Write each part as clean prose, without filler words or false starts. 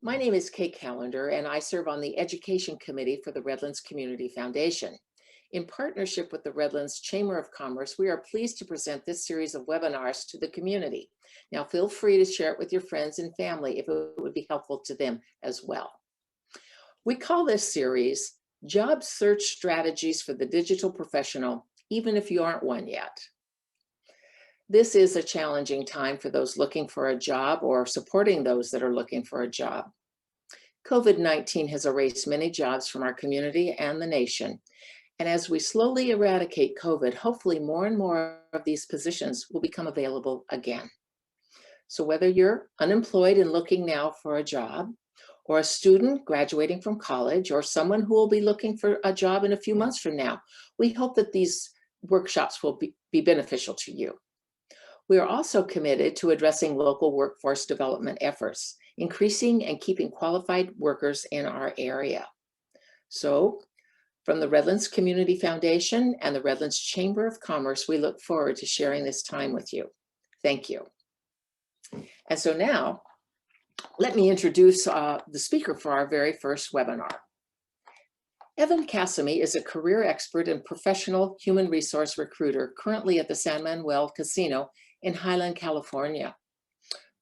My name is Kay Callender, and I serve on the Education Committee for the Redlands Community Foundation. In partnership with the Redlands Chamber of Commerce, we are pleased to present this series of webinars to the community. Now, feel free to share it with your friends and family if it would be helpful to them as well. We call this series Job Search Strategies for the Digital Professional, even if you aren't one yet. This is a challenging time for those looking for a job or supporting those that are looking for a job. COVID-19 has erased many jobs from our community and the nation. And as we slowly eradicate COVID, hopefully more and more of these positions will become available again. So whether you're unemployed and looking now for a job, or a student graduating from college, or someone who will be looking for a job in a few months from now, we hope that these workshops will be beneficial to you. We are also committed to addressing local workforce development efforts, increasing and keeping qualified workers in our area. So, from the Redlands Community Foundation and the Redlands Chamber of Commerce, we look forward to sharing this time with you. Thank you. And so now, let me introduce the speaker for our very first webinar. Evan Cassimy is a career expert and professional human resource recruiter currently at the San Manuel Casino in Highland, California.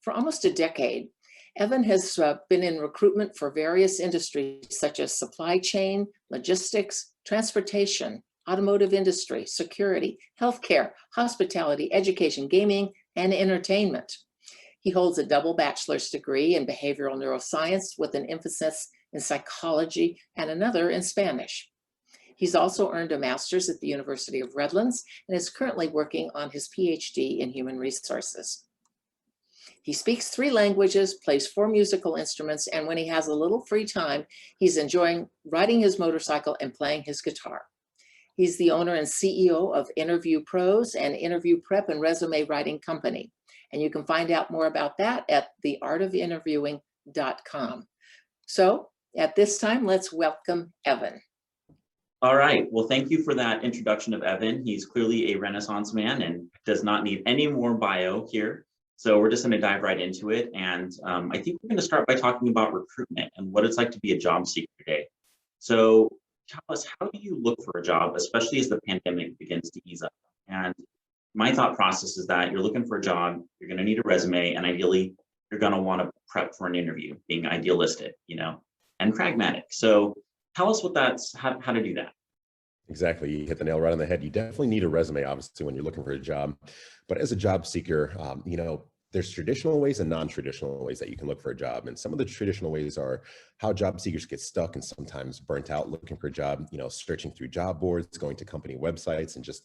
For almost a decade, Evan has been in recruitment for various industries such as supply chain, logistics, transportation, automotive industry, security, healthcare, hospitality, education, gaming, and entertainment. He holds a double bachelor's degree in behavioral neuroscience with an emphasis in psychology and another in Spanish. He's also earned a master's at the University of Redlands and is currently working on his PhD in human resources. He speaks 3 languages, plays 4 musical instruments, and when he has a little free time, he's enjoying riding his motorcycle and playing his guitar. He's the owner and CEO of InterviewPros and Interview Prep and Resume Writing Company. And you can find out more about that at theartofinterviewing.com. So at this time, let's welcome Evan. All right. Well, thank you for that introduction of Evan. He's clearly a Renaissance man and does not need any more bio here. So we're just going to dive right into it. And I think we're going to start by talking about recruitment and what it's like to be a job seeker today. So tell us, how do you look for a job, especially as the pandemic begins to ease up? And my thought process is that you're looking for a job, you're going to need a resume, and ideally, you're going to want to prep for an interview, being idealistic, and pragmatic. So tell us how to do that. Exactly. You hit the nail right on the head. You definitely need a resume, obviously, when you're looking for a job. But as a job seeker, there's traditional ways and non-traditional ways that you can look for a job. And some of the traditional ways are how job seekers get stuck and sometimes burnt out looking for a job, searching through job boards, going to company websites, and just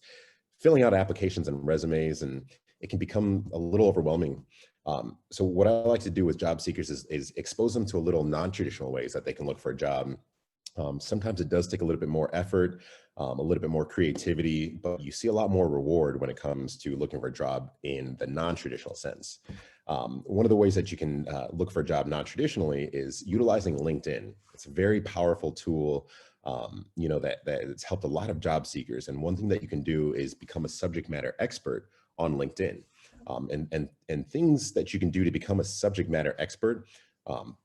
filling out applications and resumes. And it can become a little overwhelming. So what I like to do with job seekers is expose them to a little non-traditional ways that they can look for a job. Sometimes it does take a little bit more effort, a little bit more creativity, but you see a lot more reward when it comes to looking for a job in the non-traditional sense. One of the ways that you can look for a job non-traditionally is utilizing LinkedIn. It's a very powerful tool, that it's helped a lot of job seekers. And one thing that you can do is become a subject matter expert on LinkedIn. And things that you can do to become a subject matter expert,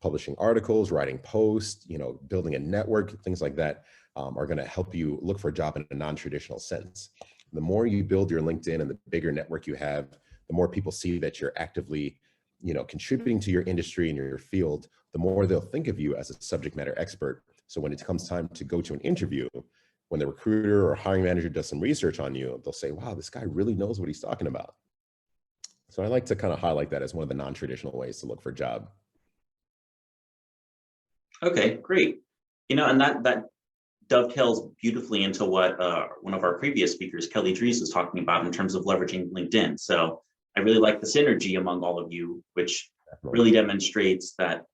publishing articles, writing posts, building a network, things like that are going to help you look for a job in a non-traditional sense. The more you build your LinkedIn and the bigger network you have, the more people see that you're actively, contributing to your industry and your field, the more they'll think of you as a subject matter expert. So when it comes time to go to an interview, when the recruiter or hiring manager does some research on you, they'll say, wow, this guy really knows what he's talking about. So I like to kind of highlight that as one of the non-traditional ways to look for a job. Okay, great. And that dovetails beautifully into what one of our previous speakers, Kelly Dries, was talking about in terms of leveraging LinkedIn. So I really like the synergy among all of you, which really demonstrates that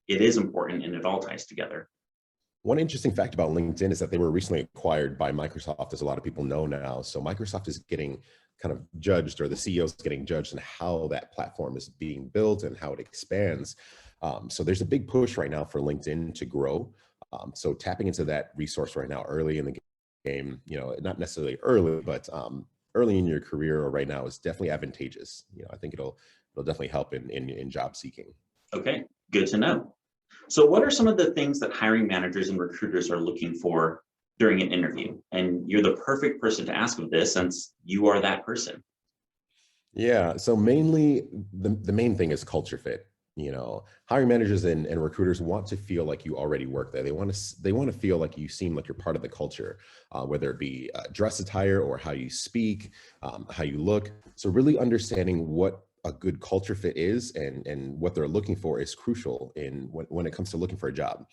it is important and it all ties together. One interesting fact about LinkedIn is that they were recently acquired by Microsoft, as a lot of people know now. So Microsoft is getting kind of judged, or the CEO is getting judged on how that platform is being built and how it expands. So there's a big push right now for LinkedIn to grow. So tapping into that resource right now, early in the game, not necessarily early, but early in your career or right now is definitely advantageous. I think it'll definitely help in job seeking. Okay, good to know. So what are some of the things that hiring managers and recruiters are looking for during an interview? And you're the perfect person to ask of this since you are that person. Yeah, so mainly the main thing is culture fit. You know, hiring managers and recruiters want to feel like you already work there. They want to feel like you seem like you're part of the culture, whether it be dress attire or how you speak, how you look. So really understanding what a good culture fit is and what they're looking for is crucial in when it comes to looking for a job.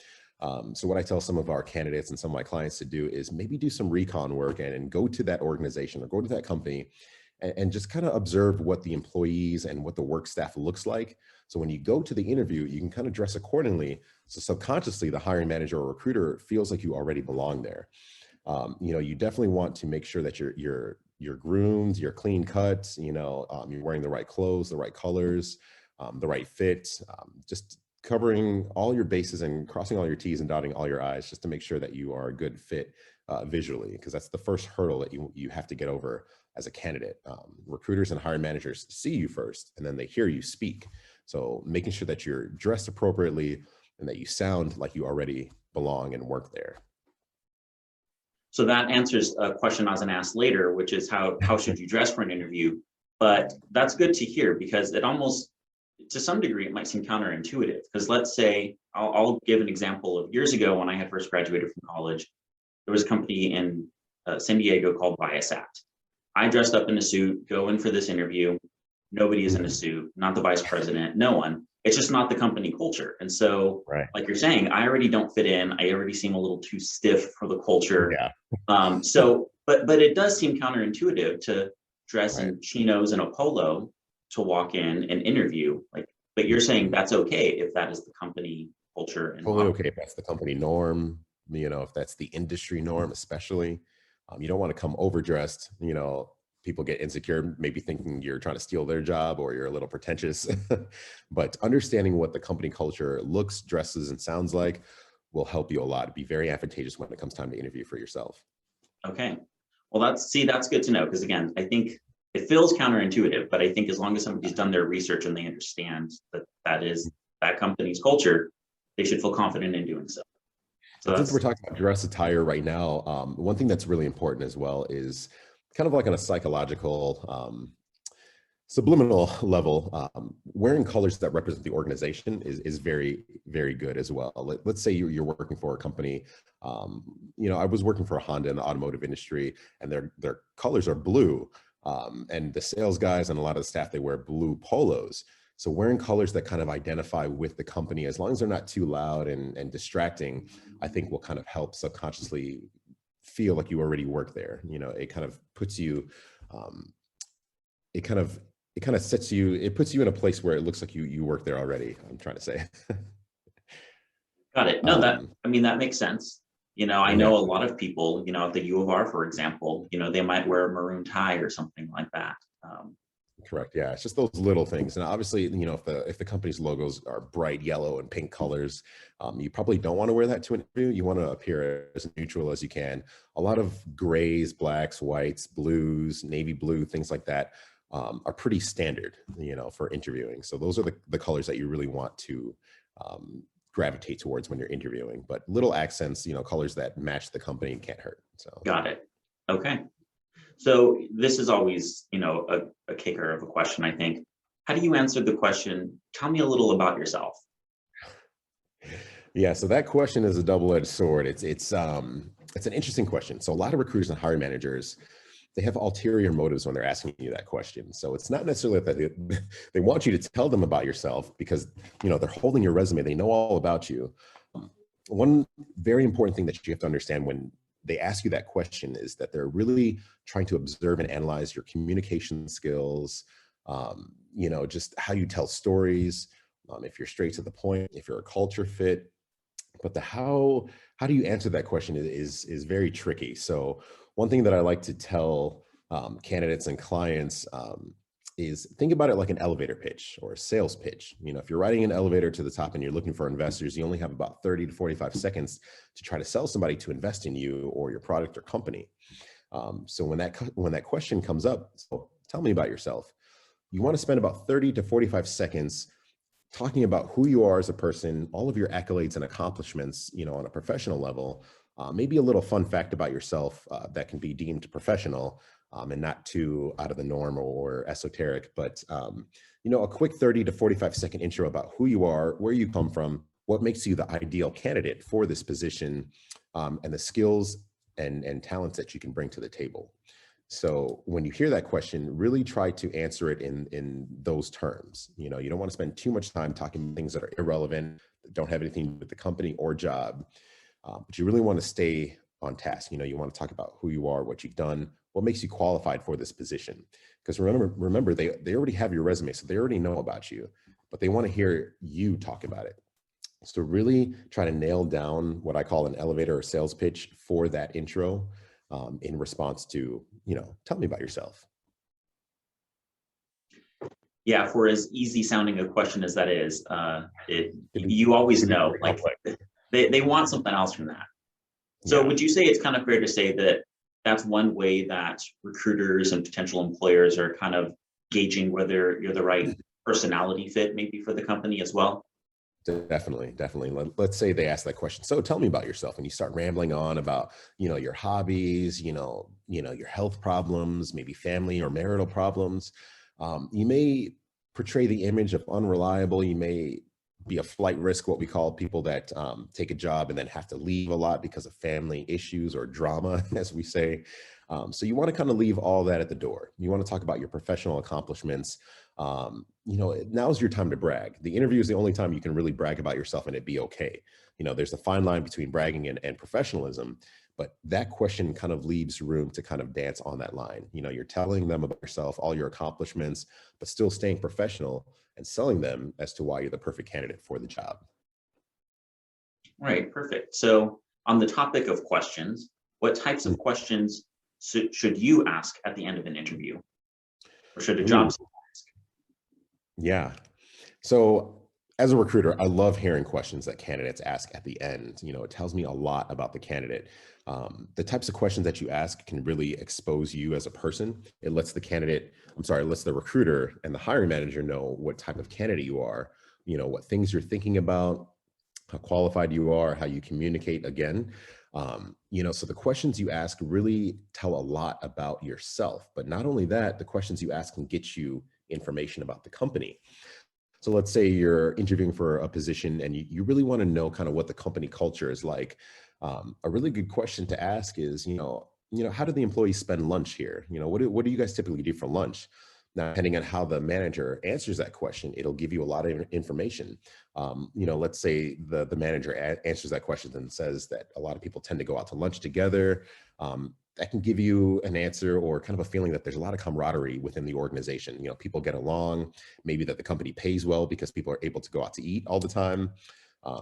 So what I tell some of our candidates and some of my clients to do is maybe do some recon work and go to that organization or go to that company and just kind of observe what the employees and what the work staff looks like. So when you go to the interview, you can kind of dress accordingly. So subconsciously, the hiring manager or recruiter feels like you already belong there. You know, you definitely want to make sure that you're groomed, you're clean cut, you know, you're wearing the right clothes, the right colors, the right fit, just covering all your bases and crossing all your T's and dotting all your I's just to make sure that you are a good fit visually, because that's the first hurdle that you have to get over as a candidate. Recruiters and hiring managers see you first, and then they hear you speak. So making sure that you're dressed appropriately and that you sound like you already belong and work there. So that answers a question I was going to ask later, which is how should you dress for an interview? But that's good to hear because it almost, to some degree, it might seem counterintuitive. Because let's say, I'll give an example of years ago when I had first graduated from college. There was a company in San Diego called Viasat. I dressed up in a suit, go in for this interview. Nobody is in a suit, not the vice president, no one. It's just not the company culture. And so, Right. like you're saying, I already don't fit in. I already seem a little too stiff for the culture. Yeah. But it does seem counterintuitive to dress Right. in chinos and a polo to walk in and interview. But you're saying that's okay if that is the company culture and Totally model. okay if that's the company norm, you know, if that's the industry norm, especially. You don't want to come overdressed, you know, people get insecure, maybe thinking you're trying to steal their job or you're a little pretentious. But understanding what the company culture looks, dresses, and sounds like will help you a lot. It'd be very advantageous when it comes time to interview for yourself. Okay. Well, that's good to know because again, I think it feels counterintuitive, but I think as long as somebody's done their research and they understand that that is that company's culture, they should feel confident in doing so. So Since that's we're talking about dress attire right now, one thing that's really important as well is kind of like on a psychological, subliminal level, wearing colors that represent the organization is very, very good as well. Let's say you're working for a company. You know, I was working for Honda in the automotive industry, and their colors are blue. And the sales guys and a lot of the staff, they wear blue polos. So wearing colors that kind of identify with the company, as long as they're not too loud and distracting, I think will kind of help subconsciously feel like you already work there. You know, it kind of puts you, it kind of sets you, it puts you in a place where it looks like you work there already. I'm trying to say. got it. No, that makes sense. You know, I Yeah. know a lot of people, you know, at the U of R, for example, you know, they might wear a maroon tie or something like that. Correct. Yeah, it's just those little things, and obviously, you know, if the company's logos are bright yellow and pink colors, you probably don't want to wear that to an interview. You want to appear as neutral as you can. A lot of grays, blacks, whites, blues, navy blue, things like that are pretty standard, you know, for interviewing. So those are the colors that you really want to gravitate towards when you're interviewing. But little accents, you know, colors that match the company can't hurt. So Got it. Okay. So this is always, you know, a kicker of a question, I think. How do you answer the question, tell me a little about yourself? yeah, so that question is a double-edged sword. It's an interesting question. So a lot of recruiters and hiring managers, they have ulterior motives when they're asking you that question. So it's not necessarily that they want you to tell them about yourself because, you know, they're holding your resume. They know all about you. One very important thing that you have to understand when they ask you that question is that they're really trying to observe and analyze your communication skills, you know, just how you tell stories, if you're straight to the point, if you're a culture fit. But the how do you answer that question is very tricky. So one thing that I like to tell candidates and clients is think about it like an elevator pitch or a sales pitch. You know, if you're riding an elevator to the top and you're looking for investors, you only have about 30 to 45 seconds to try to sell somebody to invest in you or your product or company. So when that question comes up, so tell me about yourself. You want to spend about 30 to 45 seconds talking about who you are as a person, all of your accolades and accomplishments, on a professional level, maybe a little fun fact about yourself that can be deemed professional and not too out of the norm or esoteric, but a quick 30 to 45-second intro about who you are, where you come from, what makes you the ideal candidate for this position, and the skills and talents that you can bring to the table. So when you hear that question, really try to answer it in those terms. You don't want to spend too much time talking things that are irrelevant, that don't have anything to do with the company or job, but you really want to stay on task. You want to talk about who you are, what you've done, what makes you qualified for this position. Because remember, they already have your resume, so they already know about you, but they want to hear you talk about it. So really try to nail down what I call an elevator or sales pitch for that intro in response to, tell me about yourself. Yeah, for as easy sounding a question as that is, you always know, like they want something else from that. So would you say it's kind of fair to say that that's one way that recruiters and potential employers are kind of gauging whether you're the right personality fit maybe for the company as well? Definitely. Let's say they ask that question. So tell me about yourself, and you start rambling on about, your hobbies, your health problems, maybe family or marital problems. You may portray the image of unreliable. You may be a flight risk, what we call people that take a job and then have to leave a lot because of family issues or drama, as we say. So you want to kind of leave all that at the door. You want to talk about your professional accomplishments. Now's your time to brag. The interview is the only time you can really brag about yourself and it be okay. There's a fine line between bragging and professionalism, but that question kind of leaves room to kind of dance on that line. You're telling them about yourself, all your accomplishments, but still staying professional and selling them as to why you're the perfect candidate for the job. Right, perfect. So on the topic of questions, what types of questions should you ask at the end of an interview? Or should a job seeker ask? Yeah. So as a recruiter, I love hearing questions that candidates ask at the end. It tells me a lot about the candidate. The types of questions that you ask can really expose you as a person. It lets the recruiter and the hiring manager know what type of candidate you are, what things you're thinking about, how qualified you are, how you communicate again. So the questions you ask really tell a lot about yourself, but not only that, the questions you ask can get you information about the company. So let's say you're interviewing for a position and you really want to know kind of what the company culture is like. A really good question to ask is, how do the employees spend lunch here? What do you guys typically do for lunch? Now, depending on how the manager answers that question, it'll give you a lot of information. Let's say the manager answers that question and says that a lot of people tend to go out to lunch together. That can give you an answer or kind of a feeling that there's a lot of camaraderie within the organization. People get along, maybe that the company pays well because people are able to go out to eat all the time.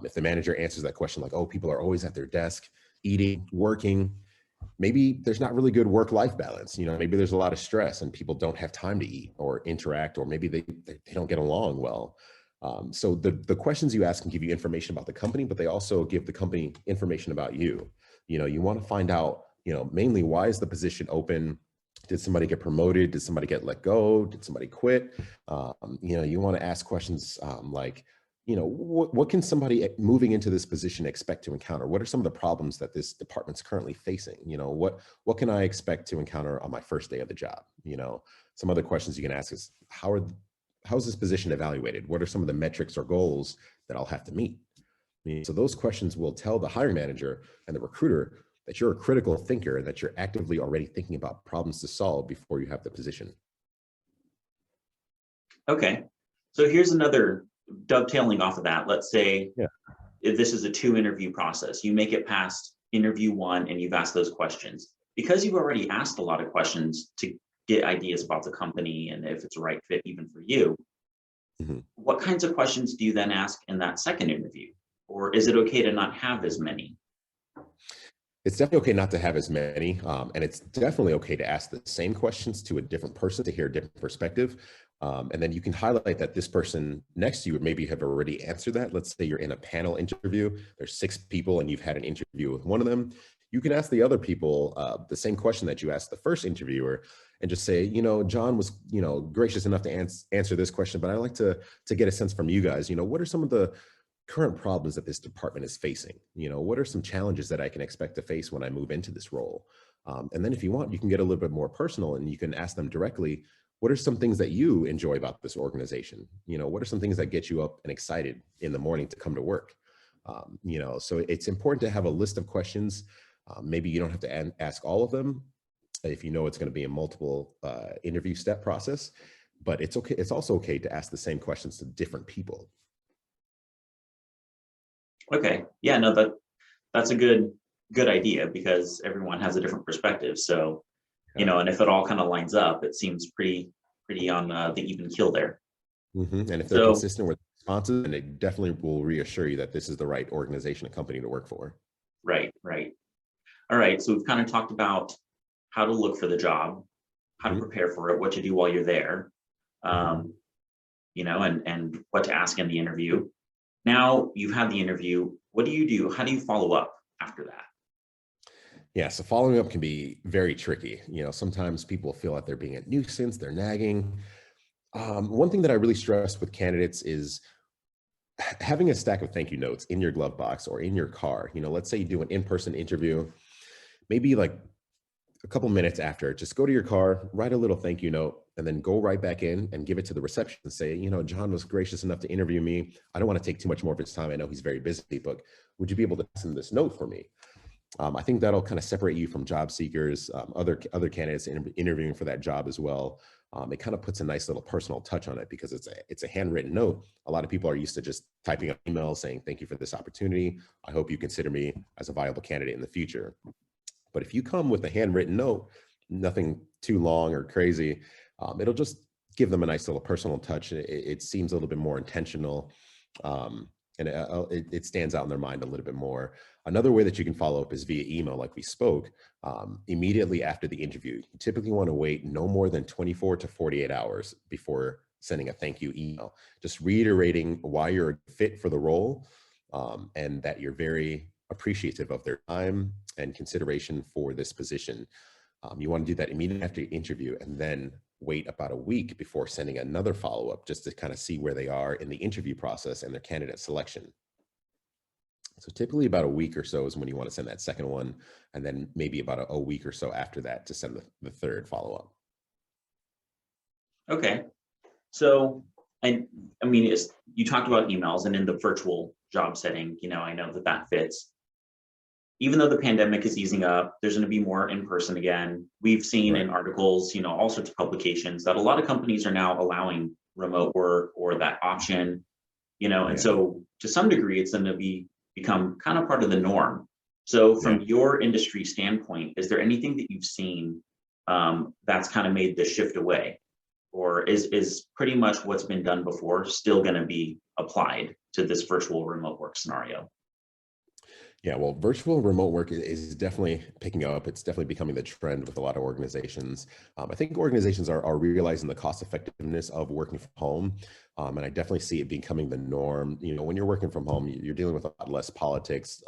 If the manager answers that question like, oh, people are always at their desk, eating, working, maybe there's not really good work-life balance. Maybe there's a lot of stress and people don't have time to eat or interact, or maybe they don't get along well. So the questions you ask can give you information about the company, but they also give the company information about you. You want to find out, mainly why is the position open? Did somebody get promoted? Did somebody get let go? Did somebody quit? You want to ask questions like, what can somebody moving into this position expect to encounter? What are some of the problems that this department's currently facing? What can I expect to encounter on my first day of the job? Some other questions you can ask is, how's this position evaluated? What are some of the metrics or goals that I'll have to meet? So those questions will tell the hiring manager and the recruiter that you're a critical thinker and that you're actively already thinking about problems to solve before you have the position. Okay, so here's another dovetailing off of that. Let's say if this is a 2-interview process, you make it past interview 1 and you've asked those questions. Because you've already asked a lot of questions to get ideas about the company and if it's a right fit even for you, what kinds of questions do you then ask in that second interview? Or is it okay to not have as many? It's definitely okay not to have as many, and it's definitely okay to ask the same questions to a different person to hear a different perspective. And then you can highlight that this person next to you would maybe have already answered that. Let's say you're in a panel interview, there's 6 people and you've had an interview with one of them. you can ask the other people the same question that you asked the first interviewer and just say, John was, gracious enough to answer this question, but I'd like to get a sense from you guys, what are some of the current problems that this department is facing? What are some challenges that I can expect to face when I move into this role? And then if you want, you can get a little bit more personal and you can ask them directly, what are some things that you enjoy about this organization? What are some things that get you up and excited in the morning to come to work? So it's important to have a list of questions. Maybe you don't have to ask all of them if you know it's going to be a multiple interview step process, but it's okay. It's also okay to ask the same questions to different people. Okay. Yeah, no, that's a good idea because everyone has a different perspective. So, and if it all kind of lines up, it seems pretty on the even keel there. And if they're consistent with responses, and it definitely will reassure you that this is the right organization and company to work for. Right. All right. So we've kind of talked about how to look for the job, how to prepare for it, what to do while you're there, and what to ask in the interview. Now you've had the interview. What do you do? How do you follow up after that? Yeah, so following up can be very tricky. Sometimes people feel like they're being a nuisance, they're nagging. One thing that I really stress with candidates is having a stack of thank you notes in your glove box or in your car. Let's say you do an in-person interview, maybe like a couple minutes after, just go to your car, write a little thank you note, and then go right back in and give it to the reception and say, John was gracious enough to interview me. I don't want to take too much more of his time. I know he's very busy, but would you be able to send this note for me? I think that'll kind of separate you from job seekers, other candidates interviewing for that job as well. It kind of puts a nice little personal touch on it because it's a handwritten note. A lot of people are used to just typing up emails saying, thank you for this opportunity. I hope you consider me as a viable candidate in the future. But if you come with a handwritten note, nothing too long or crazy, it'll just give them a nice little personal touch. It seems a little bit more intentional, and it stands out in their mind a little bit more. Another way that you can follow up is via email, like we spoke, immediately after the interview. You typically want to wait no more than 24 to 48 hours before sending a thank you email, just reiterating why you're a fit for the role, and that you're very appreciative of their time and consideration for this position. You want to do that immediately after your interview and then wait about a week before sending another follow-up just to kind of see where they are in the interview process and their candidate selection. So typically about a week or so is when you want to send that second one, and then maybe about a week or so after that to send the third follow-up. Okay. So, I mean, you talked about emails, and in the virtual job setting, I know that fits. Even though the pandemic is easing up, there's going to be more in person again. We've seen in articles, all sorts of publications that a lot of companies are now allowing remote work or that option, and so to some degree, it's going to become kind of part of the norm. So from your industry standpoint, is there anything that you've seen that's kind of made the shift away? Or is pretty much what's been done before still going to be applied to this virtual remote work scenario? Yeah, well, virtual remote work is definitely picking up. It's definitely becoming the trend with a lot of organizations. I think organizations are realizing the cost effectiveness of working from home. And I definitely see it becoming the norm. When you're working from home, you're dealing with a lot less politics,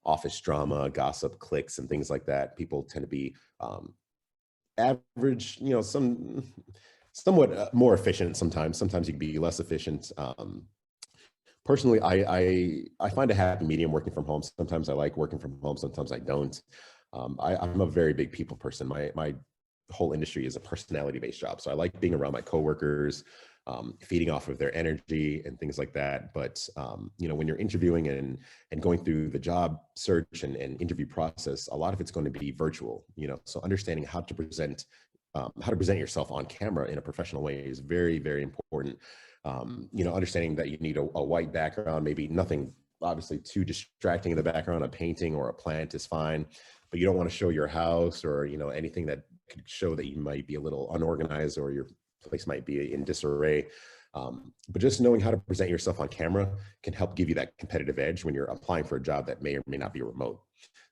office drama, gossip, cliques, and things like that. People tend to be average, somewhat more efficient sometimes. Sometimes you can be less efficient. Personally, I find a happy medium working from home. Sometimes I like working from home, sometimes I don't. I'm a very big people person. My whole industry is a personality-based job. So I like being around my coworkers, feeding off of their energy and things like that. But when you're interviewing and going through the job search and interview process, a lot of it's going to be virtual. So understanding how to present yourself on camera in a professional way is very, very important. Understanding that you need a white background, maybe nothing obviously too distracting in the background. A painting or a plant is fine, but you don't want to show your house or, anything that could show that you might be a little unorganized or your place might be in disarray. But just knowing how to present yourself on camera can help give you that competitive edge when you're applying for a job that may or may not be remote.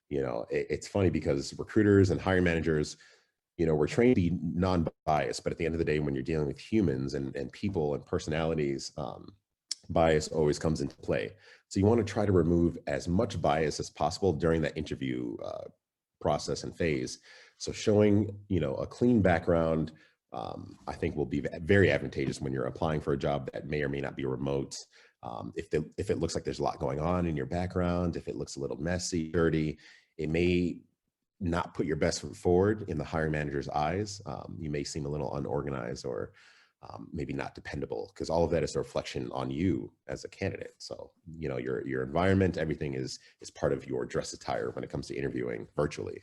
It's funny because recruiters and hiring managers, we're trained to be non-biased, but at the end of the day, when you're dealing with humans and people and personalities, bias always comes into play. So you want to try to remove as much bias as possible during that interview process and phase. So showing, a clean background, I think will be very advantageous when you're applying for a job that may or may not be remote. If it looks like there's a lot going on in your background, if it looks a little messy, dirty, it may not put your best foot forward in the hiring manager's eyes. You may seem a little unorganized or maybe not dependable, because all of that is a reflection on you as a candidate. So, your environment, everything is part of your dress attire when it comes to interviewing virtually.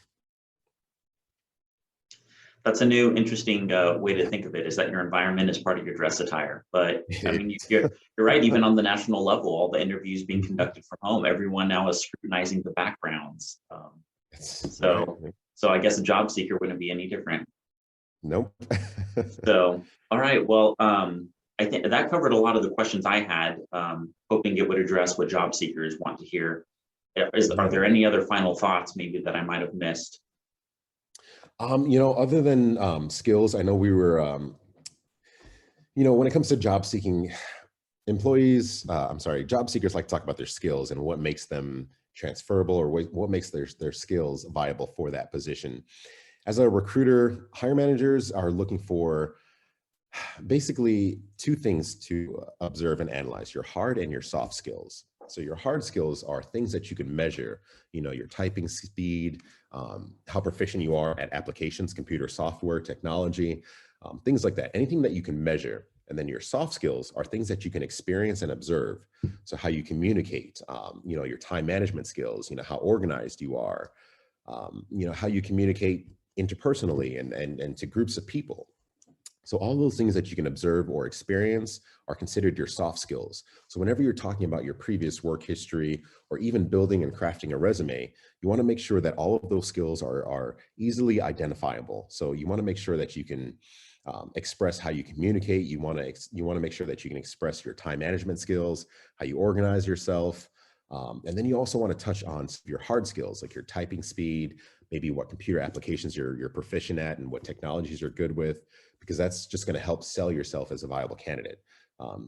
That's a new, interesting way to think of it, is that your environment is part of your dress attire. But I mean, you're right, even on the national level, all the interviews being conducted from home, everyone now is scrutinizing the backgrounds. So I guess a job seeker wouldn't be any different. Nope. So, all right, well, I think that covered a lot of the questions I had, hoping it would address what job seekers want to hear. Are there any other final thoughts maybe that I might have missed? Other than skills, I know we were, when it comes to job seeking, job seekers like to talk about their skills and what makes them transferable, or what makes their skills viable for that position. As a recruiter, hiring managers are looking for basically two things to observe and analyze: your hard and your soft skills. So your hard skills are things that you can measure, your typing speed, how proficient you are at applications, computer software, technology, things like that, anything that you can measure. And then your soft skills are things that you can experience and observe. So how you communicate, your time management skills, how organized you are, how you communicate interpersonally and to groups of people. So all those things that you can observe or experience are considered your soft skills. So whenever you're talking about your previous work history, or even building and crafting a resume, you want to make sure that all of those skills are easily identifiable. So you want to make sure that you can express how you communicate. You want to make sure that you can express your time management skills, how you organize yourself. And then you also want to touch on your hard skills, like your typing speed, maybe what computer applications you're proficient at and what technologies you're good with, because that's just going to help sell yourself as a viable candidate.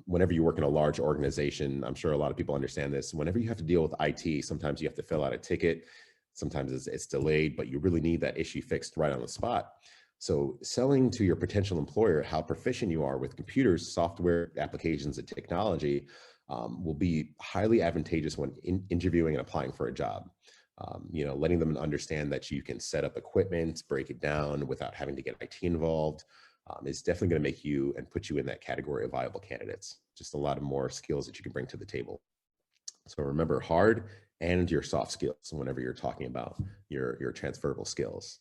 Whenever you work in a large organization, I'm sure a lot of people understand this. Whenever you have to deal with IT, sometimes you have to fill out a ticket. Sometimes it's delayed, but you really need that issue fixed right on the spot. So selling to your potential employer how proficient you are with computers, software, applications, and technology will be highly advantageous when interviewing and applying for a job. Letting them understand that you can set up equipment, break it down without having to get IT involved is definitely going to make you and put you in that category of viable candidates. Just a lot of more skills that you can bring to the table. So remember, hard and your soft skills whenever you're talking about your transferable skills.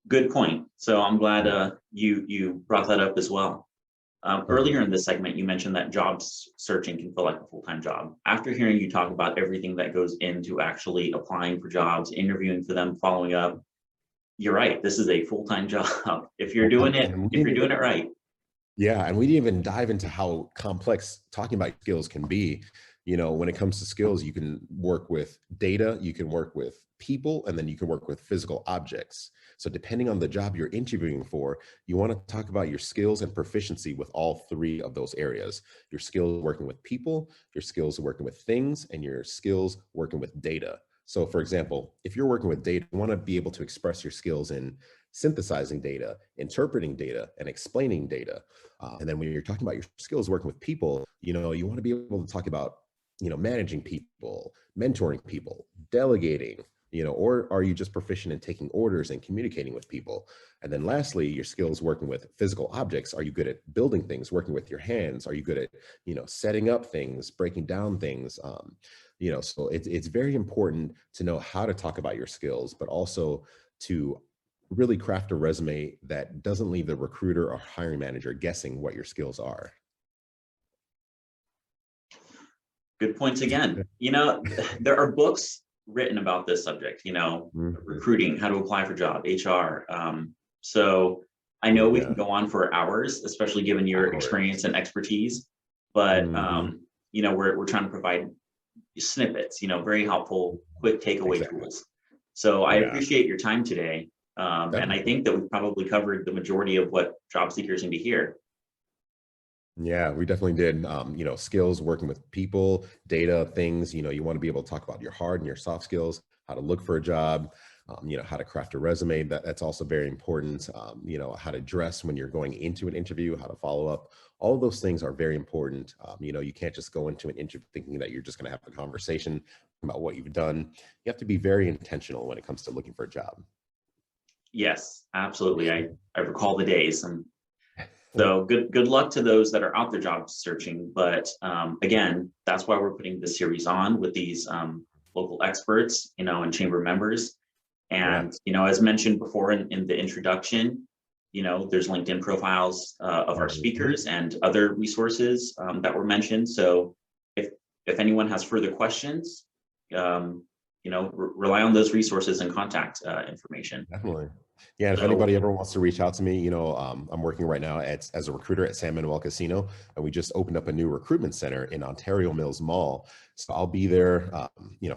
Good point. So I'm glad you brought that up as well. Earlier in this segment, you mentioned that job searching can feel like a full-time job. After hearing you talk about everything that goes into actually applying for jobs, interviewing for them, following up, you're right. This is a full-time job. If you're doing it right. Yeah, and we didn't even dive into how complex talking about skills can be. When it comes to skills, you can work with data, you can work with people, and then you can work with physical objects. So depending on the job you're interviewing for, you want to talk about your skills and proficiency with all three of those areas: your skills working with people, your skills working with things, and your skills working with data. So for example, if you're working with data, you want to be able to express your skills in synthesizing data, interpreting data, and explaining data. And then when you're talking about your skills working with people, you want to be able to talk about, managing people, mentoring people, delegating, or are you just proficient in taking orders and communicating with people? And then lastly, your skills working with physical objects. Are you good at building things, working with your hands? Are you good at, setting up things, breaking down things? So it's very important to know how to talk about your skills, but also to really craft a resume that doesn't leave the recruiter or hiring manager guessing what your skills are. Good points again. There are books written about this subject, recruiting, how to apply for job, HR. So I know we can go on for hours, especially given your experience and expertise, but we're trying to provide snippets, very helpful, quick takeaway tools. So I appreciate your time today. And I think that we've probably covered the majority of what job seekers need to hear. Yeah, we definitely did. Skills, working with people, data, things, you want to be able to talk about your hard and your soft skills, how to look for a job, how to craft a resume. That's also very important. How to dress when you're going into an interview, how to follow up. All of those things are very important. You can't just go into an interview thinking that you're just going to have a conversation about what you've done. You have to be very intentional when it comes to looking for a job. Yes, absolutely. I recall the days. And so good luck to those that are out there job searching. But again, that's why we're putting this series on with these local experts, and chamber members. Yeah. And, as mentioned before in the introduction, there's LinkedIn profiles of our speakers and other resources that were mentioned. So if anyone has further questions, rely on those resources and contact information. Definitely. Yeah, and if So, anybody ever wants to reach out to me, I'm working right now as a recruiter at San Manuel Casino, and we just opened up a new recruitment center in Ontario Mills Mall. So I'll be there,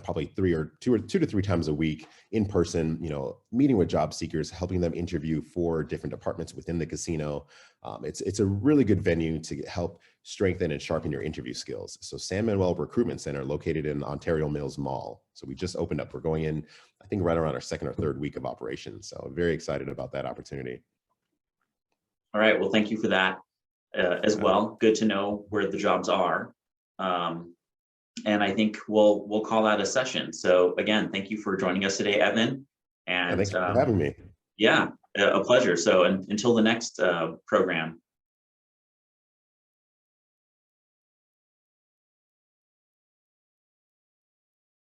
probably two to three times a week in person, meeting with job seekers, helping them interview for different departments within the casino. It's a really good venue to help strengthen and sharpen your interview skills. So San Manuel Recruitment Center, located in Ontario Mills Mall. So we just opened up. We're going in, I think, right around our second or third week of operations. So I'm very excited about that opportunity. all right. Well, thank you for that as well. Good to know where the jobs are. And I think we'll call that a session. So again, thank you for joining us today, Evan. And Thanks for having me. yeah, a pleasure. So until the next program,